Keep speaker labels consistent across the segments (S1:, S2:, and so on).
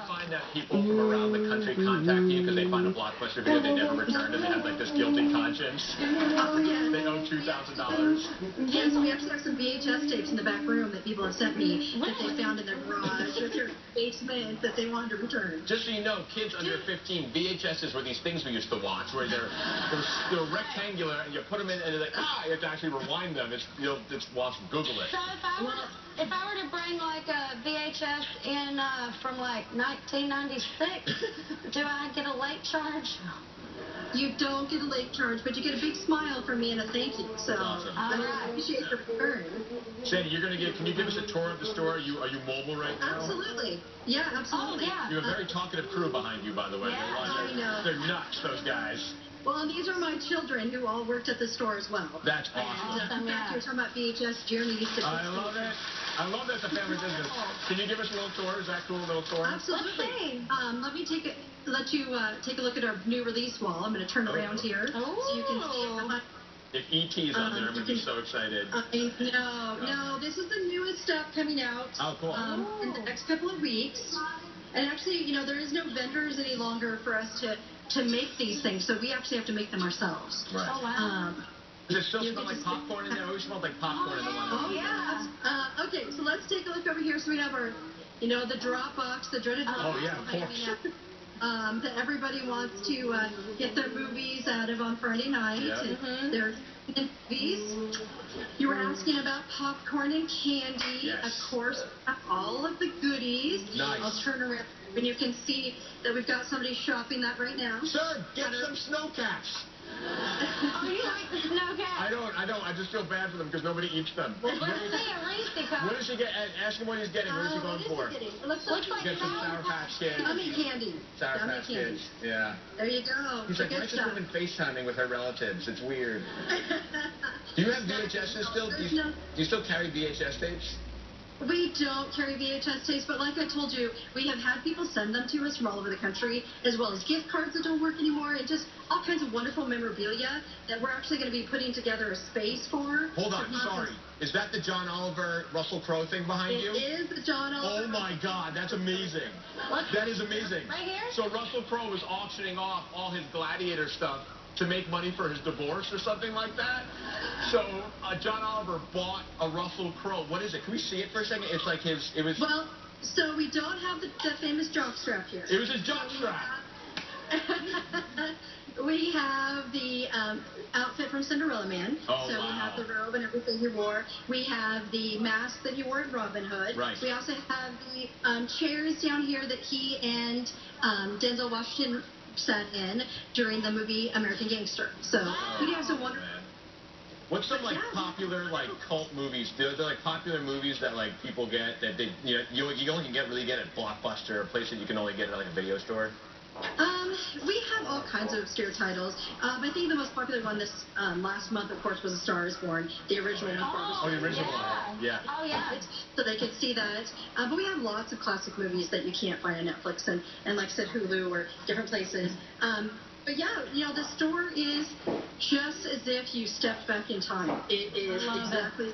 S1: Find that people from around the country contact you because they find a Blockbuster video they never returned and they have like this guilty conscience.
S2: Oh, yeah.
S1: They owe $2,000.
S2: Yes, we actually have some VHS tapes in the back room that people have sent me that they found in their garage or their basement that they wanted to return.
S1: Just so you know, kids under 15, VHSs were these things we used to watch where they're rectangular and you put them in and they're like, you have to actually rewind them. It's, just watch, Google it.
S3: So if I were to bring like a VHS in from like 1996, do I get a late charge?
S2: You don't get a late charge, but you get a big smile from me and a thank you. So
S1: awesome.
S2: I appreciate your return.
S1: Sandy, can you give us a tour of the store? Are you mobile right now?
S2: Absolutely. Yeah, absolutely.
S3: Oh, yeah.
S1: You have a very talkative crew behind you, by the way.
S3: Yeah,
S2: I know.
S1: They're nuts, those guys.
S2: Well, and these are my children who all worked at the store as well.
S1: That's awesome.
S2: In fact, you're talking about VHS. Jeremy used to.
S1: I love it. I love that it's a family business. Can you give us a little tour? Is that cool, a little tour?
S2: Absolutely. Let me let you take a look at our new release wall. I'm going to turn around here so you can see it.
S1: If E.T.'s on there, I'm going to be so excited.
S2: No, this is the newest stuff coming out.
S1: Oh, cool.
S2: In the next couple of weeks. And actually, there is no vendors any longer for us to make these things, so we actually have to make them ourselves.
S1: Right.
S3: Oh, wow.
S1: Does it still smell like popcorn in there? It always smelled like popcorn in the one.
S2: Oh, yeah. Okay, so let's take a look over here. So we have our, the drop box, the dreaded drop box.
S1: Oh, yeah, of course.
S2: That everybody wants to get their movies out of on Friday night.
S1: Yeah.
S2: And their movies. You were asking about popcorn and candy.
S1: Yes.
S2: Of course, all of the goodies.
S1: Nice.
S2: I'll turn around and you can see that we've got somebody shopping that right now.
S1: Sir, get some snow caps.
S3: Oh, you like the snow cat?
S1: I don't. I just feel bad for them because nobody eats them.
S3: Well, let's see a Reese cup.
S1: What does he get? Ask him what he's getting. What is he going for?
S2: It looks like
S1: Get some Sour Patch Kids.
S2: gummy candy.
S1: Sour Patch Kids. Yeah.
S2: There you go.
S1: He's like, why is this woman FaceTiming with her relatives? It's weird. Do you have VHSs still? Do you still carry VHS tapes?
S2: We don't carry VHS tapes, but like I told you, we have had people send them to us from all over the country, as well as gift cards that don't work anymore, and just all kinds of wonderful memorabilia that we're actually going to be putting together a space for.
S1: Hold on, sorry. Is that the John Oliver, Russell Crowe thing behind you?
S2: It is the John Oliver.
S1: Oh my God, that's amazing. That is amazing.
S3: Right here?
S1: So Russell Crowe was auctioning off all his Gladiator stuff to make money for his divorce or something like that. So John Oliver bought a Russell Crowe. What is it? Can we see it for a second? It's like it was...
S2: Well, so we don't have the famous jockstrap here.
S1: It was his jockstrap.
S2: We have the outfit from Cinderella Man.
S1: Oh,
S2: so we have the robe and everything he wore. We have the mask that he wore in Robin Hood.
S1: Right.
S2: We also have the chairs down here that he and Denzel Washington sat in during the movie American Gangster. So we have some wonderful...
S1: What's some popular cult movies? They're like popular movies that people get that they you only can really get at Blockbuster, a place that you can only get at a video store.
S2: We have all kinds of obscure titles. I think the most popular one this last month, of course, was A Star Is Born, the original one.
S1: Oh, the original one. Yeah.
S3: Oh, yeah.
S2: So they could see that. But we have lots of classic movies that you can't find on Netflix and like I said, Hulu or different places. But yeah, the store is just as if you stepped back in time. It is exactly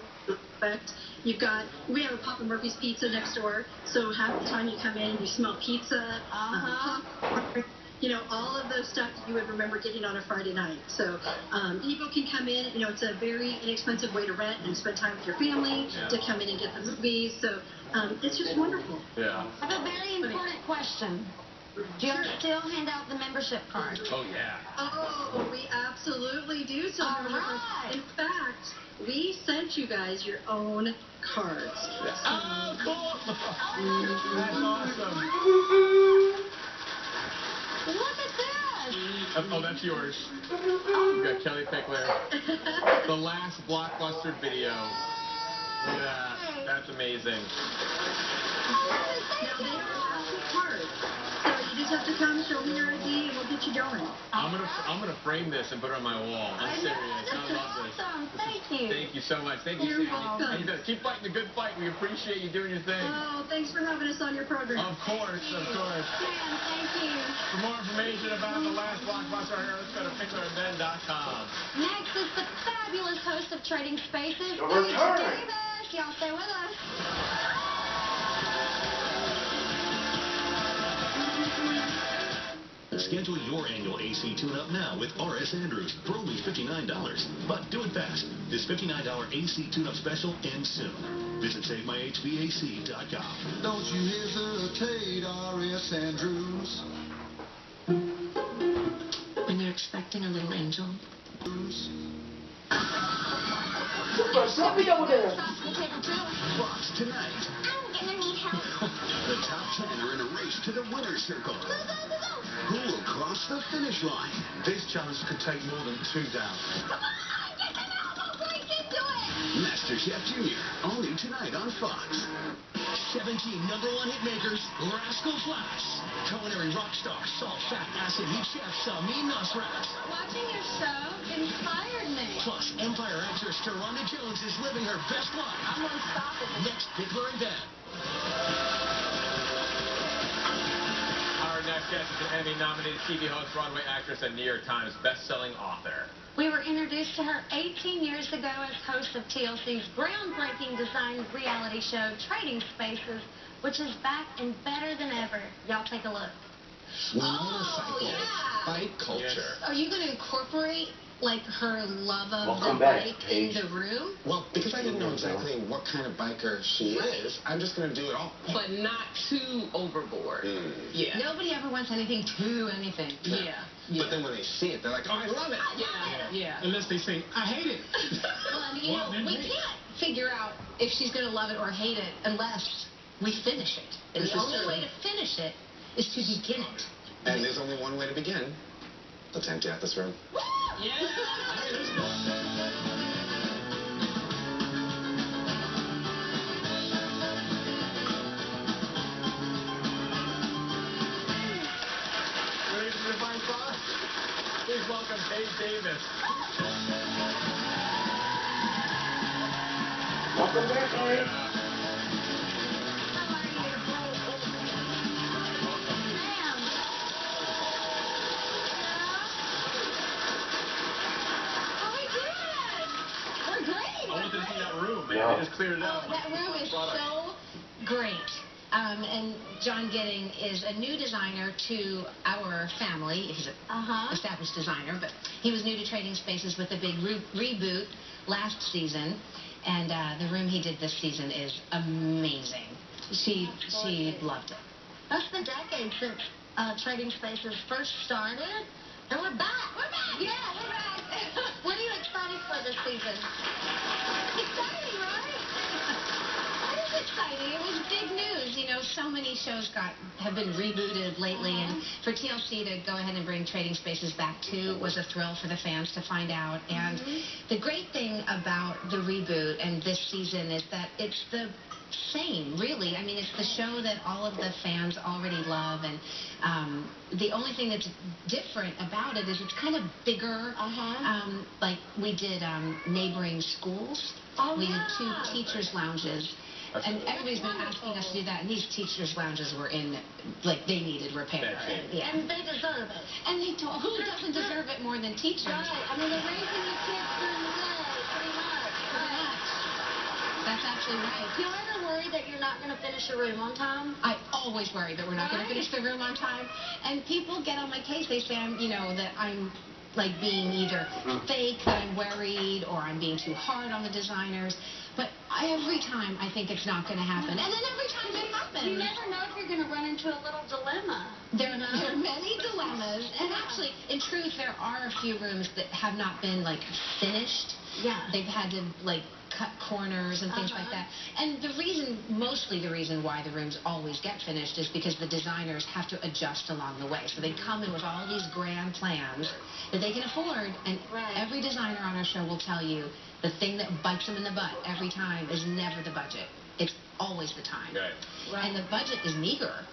S2: perfect. We have a Papa Murphy's Pizza next door, so half the time you come in, you smell pizza, popcorn, all of those stuff that you would remember getting on a Friday night. So people can come in, it's a very inexpensive way to rent and spend time with your family, to come in and get the movies. So it's just wonderful.
S1: Yeah.
S3: I have a very important question. Do you still hand out the membership card?
S1: Oh, yeah.
S2: Oh, we absolutely do. So in fact, we sent you guys your own cards.
S1: Oh, cool. That's awesome.
S3: Look at this.
S1: Oh, that's yours. You've got Kelly Pickler. The last Blockbuster video. Yeah, that's amazing.
S2: Now, they are plastic cards. So you just have to come, show me your ID, and we'll get you going.
S1: I'm gonna frame this and put it on my wall. I'm serious. I love this.
S3: Awesome. Thank you.
S1: Thank you so much. Thank you,
S2: You're
S1: Sandy.
S2: welcome.
S1: And you guys keep fighting the good fight. We appreciate you doing your thing.
S2: Oh, thanks for having us on your program.
S1: Of course, of course.
S3: Thank you.
S1: For more information about the last Blockbuster here, let's go to PicklerBen.com.
S3: Next is the fabulous host of Trading Spaces,
S4: Your
S3: Paige
S4: return.
S3: Davis. Y'all stay with us.
S4: Schedule your annual AC tune-up now with R.S. Andrews for only $59. But do it fast. This $59 AC tune-up special ends soon. Visit SaveMyHVAC.com.
S5: Don't you hesitate, R.S. Andrews.
S3: When you're expecting a little angel.
S6: Let me over there.
S4: Fox tonight.
S3: I'm gonna need help.
S4: The top 10 are in a race to the winner's circle.
S3: Go, go, go, go.
S4: Who will cross the finish line?
S1: This challenge could take more than 2 down.
S3: Come on, get them out. I'll break into it.
S4: MasterChef Junior, only tonight on Fox. 17 #1 hitmakers, Rascal Flatts. Culinary rock star, salt, fat, acid, heat chef, Samin Nosrat.
S2: Watching your show inspired me.
S4: Plus, Empire actress Sharonda Jones is living her best life.
S2: I'm unstoppable.
S4: Next, Pickler Ben.
S1: Our next guest is an Emmy-nominated TV host, Broadway actress, and New York Times best-selling author.
S3: We were introduced to her 18 years ago as host of TLC's groundbreaking design reality show, Trading Spaces, which is back and better than ever. Y'all take a look.
S2: Yeah.
S7: Bike culture.
S1: Yes.
S2: Are you going to incorporate like her love of
S6: Welcome
S2: the
S6: back,
S2: bike
S6: Paige.
S2: in the room?
S7: Well, because I didn't know exactly what kind of biker she is, I'm just going to do it all.
S8: But not too overboard. Yeah.
S2: Nobody ever wants anything to anything.
S8: Yeah.
S7: But then when they see it, they're like, oh, I love it.
S8: Yeah.
S1: Unless they say, I hate it.
S2: Well, and, you know, we can't figure out if she's going to love it or hate it unless we finish it. And the only way to finish it is to begin it.
S7: And there's only one way to begin. Let's empty out this room.
S1: Ready to define Fox? Please welcome Paige Davis.
S6: Welcome back, Paige.
S3: How are you? Ma'am. How we doing? We're great.
S1: I wanted to see that room, man.
S6: Yeah.
S1: They just cleared it
S2: Oh,
S1: out.
S2: that room is so great. And John Gidding is a new designer to our family. He's an established designer, but he was new to Trading Spaces with a big reboot last season. And the room he did this season is amazing. She loved it.
S3: It's been decades since Trading Spaces first started, and we're back. We're back. Yeah, we're back. What are you excited for this season?
S2: Exciting, right? It is exciting. It was big news. You know, so many shows have been rebooted lately, and for TLC to go ahead and bring Trading Spaces back too was a thrill for the fans to find out. And the great thing about the reboot and this season is that it's the same, really. I mean, it's the show that all of the fans already love, and the only thing that's different about it is it's kind of bigger. Like we did neighboring schools. We did 2 teachers' lounges. And everybody's been asking us to do that, and these teachers' lounges were in, like, they needed repair. Yeah.
S3: And they deserve it.
S2: And they told, who doesn't deserve it more than teachers?
S3: Right. I mean, they're raising the kids during the day, pretty much.
S2: Right. That's absolutely right.
S3: Do you ever worry that you're not going to finish your room on time?
S2: I always worry that we're not going to finish the room on time. And people get on my case. They say, that I'm like being either fake, that I'm worried, or I'm being too hard on the designers. But every time I think it's not going to happen. And then every time it happens.
S3: You never know if you're going to run into a little dilemma.
S2: There are many dilemmas. And actually, in truth, there are a few rooms that have not been, like, finished.
S3: Yeah.
S2: They've had to, like, cut corners and things like that. And mostly the reason why the rooms always get finished is because the designers have to adjust along the way. So they come in with all these grand plans that they can afford, and every designer on our show will tell you the thing that bites them in the butt every time is never the budget. It's always the time.
S1: Right.
S2: And the budget is meager,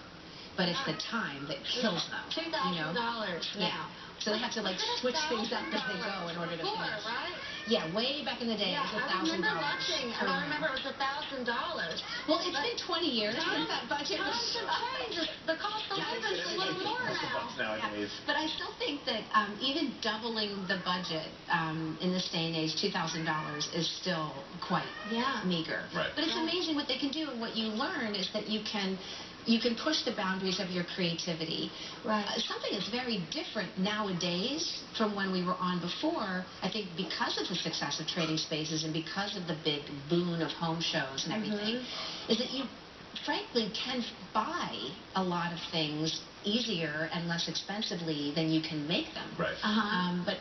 S2: but it's the time that kills them.
S3: $2,000 now.
S2: So they have to, like, switch things up as they go in order to finish.
S3: Right?
S2: Yeah, way back in the day,
S3: Yeah,
S2: it was
S3: I
S2: $1,000.
S3: remember watching, and I remember it was $1,000.
S2: Well, it's been 20 years since that budget was.
S3: Times have changed. The cost of living is a little more now.
S1: Nowadays.
S2: But I still think
S9: that even doubling the budget in this day and age, $2,000 is still quite meager.
S1: Right.
S9: But it's amazing what they can do, and what you learn is that you can push the boundaries of your creativity.
S3: Right.
S9: Something that's very different nowadays from when we were on before, I think because of the success of Trading Spaces and because of the big boon of home shows and everything, is that you frankly can buy a lot of things easier and less expensively than you can make them.
S1: Right.
S9: But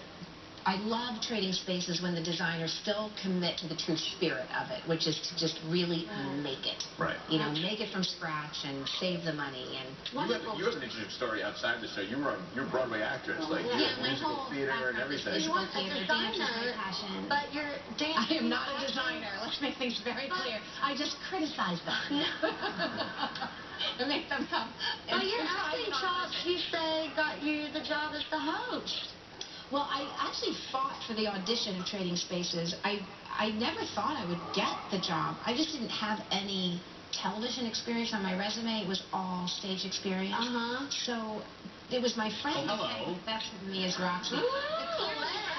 S9: I love Trading Spaces when the designers still commit to the true spirit of it, which is to just really make it.
S1: Right.
S9: You know, make it from scratch and save the money. And
S1: you have an interesting story outside the show. You're a Broadway actress, like
S9: my
S1: musical
S9: whole
S1: theater and everything.
S3: You want a
S9: Theater, dance is my
S3: designer,
S9: passion.
S3: but you're dancing.
S9: I am not a designer. Let's make things very clear. I just criticize them. And make them come.
S3: Well, your acting chops, you say, got you the job as the host.
S9: Well, I actually fought for the audition of Trading Spaces. I never thought I would get the job. I just didn't have any television experience on my resume. It was all stage experience. So it was my friend who said, that's me as Roxy.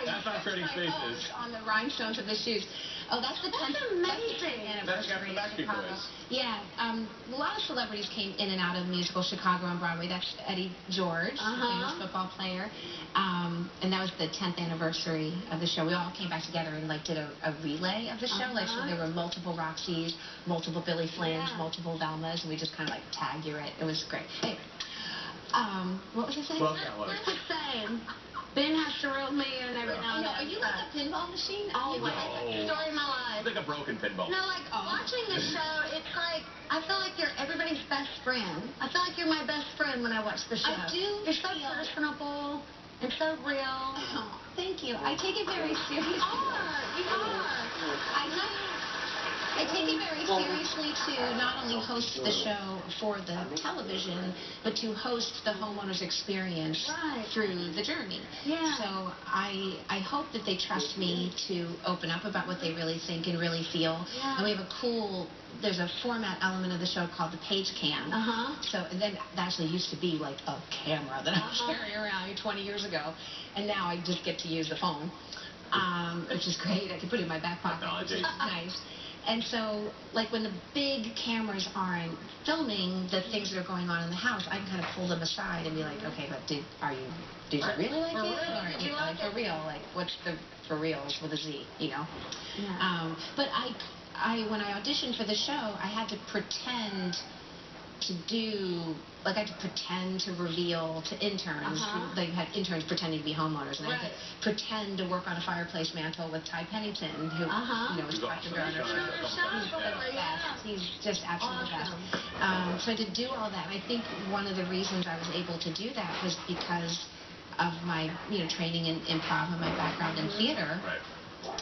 S1: That's not Trading Spaces.
S9: On the rhinestones of the shoes. Oh, that's the 10th anniversary of Chicago. Yeah, a lot of celebrities came in and out of musical Chicago on Broadway. That's Eddie George, the famous football player. And that was the 10th anniversary of the show. We all came back together and did a relay of the show. So there were multiple Roxys, multiple Billy Flynn's, multiple Velmas, and we just kind of tagged you it. It was great. Anyway, what was I saying?
S1: Well, yeah,
S3: What was I saying? Ben has to reel me in every now and then.
S9: Are you like a pinball machine?
S3: Always.
S1: No.
S3: Story of my life.
S1: It's like a broken pinball.
S3: No, watching the show, it's like, I feel like you're everybody's best friend. I feel like you're my best friend when I watch the show.
S9: I do.
S3: You're so personable and so real.
S9: Oh, thank you. I take it very seriously.
S3: You are.
S9: I take it very seriously to not only host the show for the television, but to host the homeowner's experience through the journey.
S3: Yeah.
S9: So I hope that they trust me to open up about what they really think and really feel.
S3: Yeah.
S9: And we have there's a format element of the show called the Paige Cam. So and then that actually used to be like a camera that I was carrying around 20 years ago. And now I just get to use the phone, which is great. I can put it in my back pocket, which is nice. And so, when the big cameras aren't filming the things that are going on in the house, I can kind of pull them aside and be like, okay, but did you really like it? Or did you like for real? What's the for reals with a Z, Yeah. But when I auditioned for the show, I had to pretend to do, I had to pretend to reveal to interns. They had interns pretending to be homeowners, and I had to pretend to work on a fireplace mantle with Ty Pennington, who was carpenter on our show. He's just absolutely the best. So to do all that, I think one of the reasons I was able to do that was because of my training in improv and my background in theater.
S1: Right.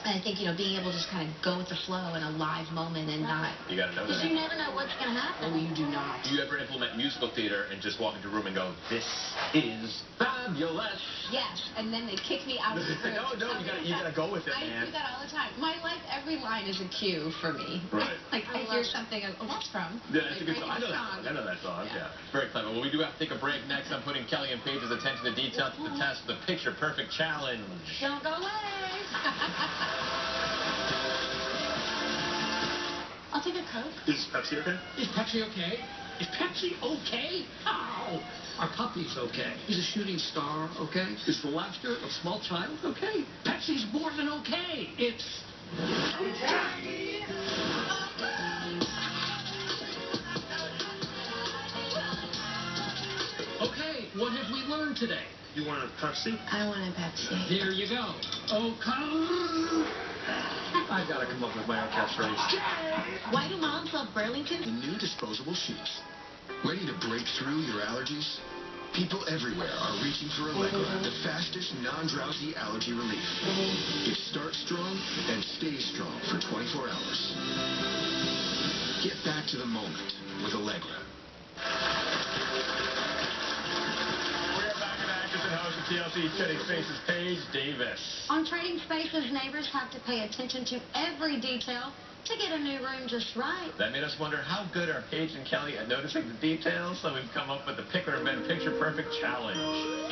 S9: And I think, being able to just kind of go with the flow in a live moment and not...
S1: You got to know that.
S3: Because you never know what's going to happen.
S9: Oh, you do not.
S1: Do you ever implement musical theater and just walk into a room and go, this is fabulous?
S9: Yes, and then they kick me out of the room.
S1: No, you gotta go with it, man.
S9: I do that all the time. My life, every line is a cue for me.
S1: Right.
S9: I hear something, that's from...
S1: Yeah, that's a good song. I know that song. Yeah. Very clever. Well, we do have to take a break. Next, I'm putting Kelly and Paige's attention to detail to the test, the Picture Perfect Challenge.
S3: Don't go away. I'll take a Coke.
S1: Is Pepsi okay?
S10: Is Pepsi okay? Is Pepsi okay? How? Our puppy's okay. He's a shooting star, okay? Is the laughter of a small child okay? Pepsi's more than okay. It's... Okay, what have we learned today?
S1: You want a Pepsi?
S9: I want a Pepsi.
S10: There you go. Oh, come...
S1: I've got to come up with my own catchphrase.
S9: Why do moms love Burlington?
S11: New disposable sheets. Ready to break through your allergies? People everywhere are reaching for Allegra, the fastest non-drowsy allergy relief. It starts strong and stays strong for 24 hours. Get back to the moment with Allegra.
S1: Host of TLC Trading Spaces, Paige Davis.
S3: On Trading Spaces, neighbors have to pay attention to every detail to get a new room just right.
S1: That made us wonder how good are Paige and Kelly at noticing the details, so we've come up with the Pickler Ben Picture Perfect Challenge.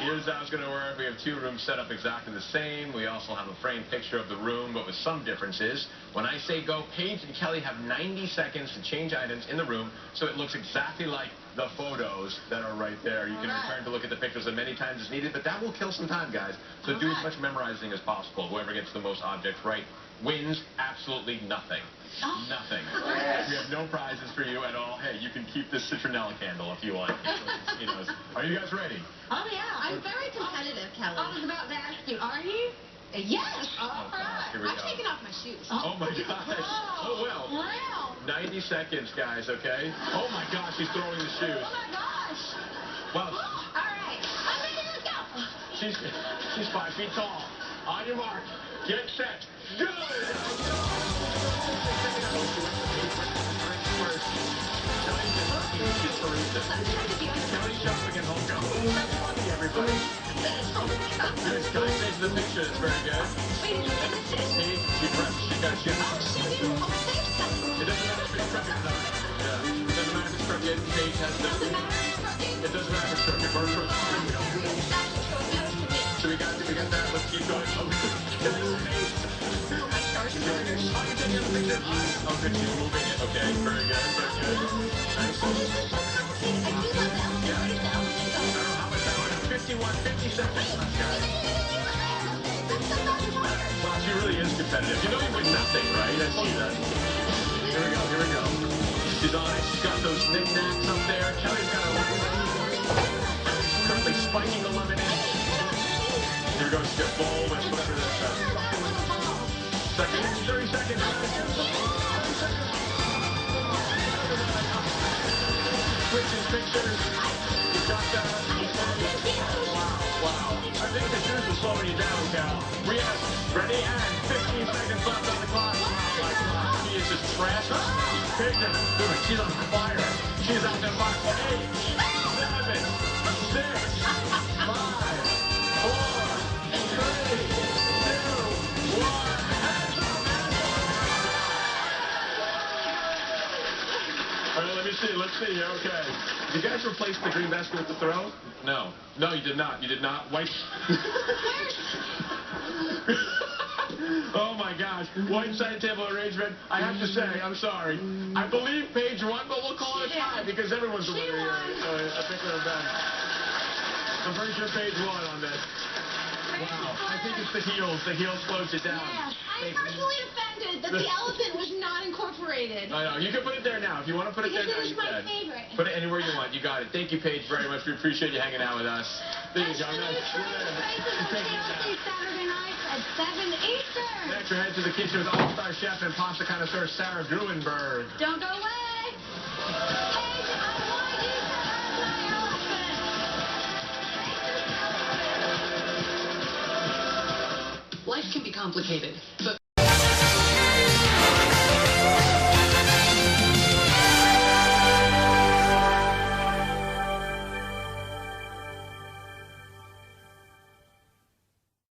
S1: Here's how it's going to work. We have 2 rooms set up exactly the same. We also have a framed picture of the room, but with some differences. When I say go, Paige and Kelly have 90 seconds to change items in the room so it looks exactly like the photos that are right there. You can return to look at the pictures as many times as needed, but that will kill some time, guys. So do as much memorizing as possible. Whoever gets the most objects right wins absolutely nothing. Nothing. We have no prizes for you at all. Hey, you can keep this citronella candle if you want. Are you guys ready?
S3: Oh, yeah.
S9: I'm very competitive, Kelly.
S3: I was about to ask you, are you?
S9: Yes.
S3: All right.
S1: Here we
S9: I'm
S1: go.
S9: taking off my shoes.
S1: Oh my gosh. Oh well.
S3: Wow.
S1: 90 seconds, guys, okay? Oh my gosh, he's throwing the shoes.
S3: Oh, my gosh.
S1: Well,
S3: All right. I'm ready. Let's go.
S1: she's 5 feet tall. On your mark. Get set. Go! Kelly's jumping and hold on. Everybody. Good. Kelly stays in the picture. That's very good. She pressed. She got you. It doesn't matter if it's crooked or not. Yeah. It doesn't matter if it's crooked. Paige has the... It doesn't matter if it's crooked. We're crooked. So we got that. Let's keep going. Oh, good. She's moving it. Okay. Very good. Very good. Nice. Yeah. I don't know how much time we have. 50 seconds left, guys. Wow, she really is competitive. You know you win nothing, right? I see that. Here we go. She's on it. She's got those knickknacks up there. Kelly's got a currently spiking a lemonade. Here we go. She's got bowl with whatever this is. 30 seconds. Switching pictures. You've got that. Wow. I think the shoes are slowing you down, Cal. We have ready and 15 seconds left on the clock. Oh my God. She is just trashing. She's on fire. She's out there by 8, 7, 6, 5, 4, 3, 2, 1. All right, let's see. Okay. Did you guys replace the green basket with the throw? No. No, you did not. White. Oh my gosh. White side table arrangement. I have to say, I'm sorry. I believe Paige won, but we'll call it a tie because everyone's a winner here. I think we're done. I'm pretty sure Paige won on this. Wow. I think it's the heels. The heels slows it down.
S9: Yes. I'm personally offended that the elephant was not incorporated.
S1: I know. You can put it there now. If you want to put it there now,
S9: Because
S1: you
S9: it was my
S1: can.
S9: favorite.
S1: Put it anywhere you want. You got it. Thank you, Paige, very much. We appreciate you hanging out with us. Thank you, John.
S3: Saturday nights at 7 Eastern.
S1: Next, we're heading to the kitchen with all-star chef and pasta connoisseur Sarah Gruenberg.
S3: Don't go away. Paige, I want you to have my elephant.
S8: Life can be complicated, but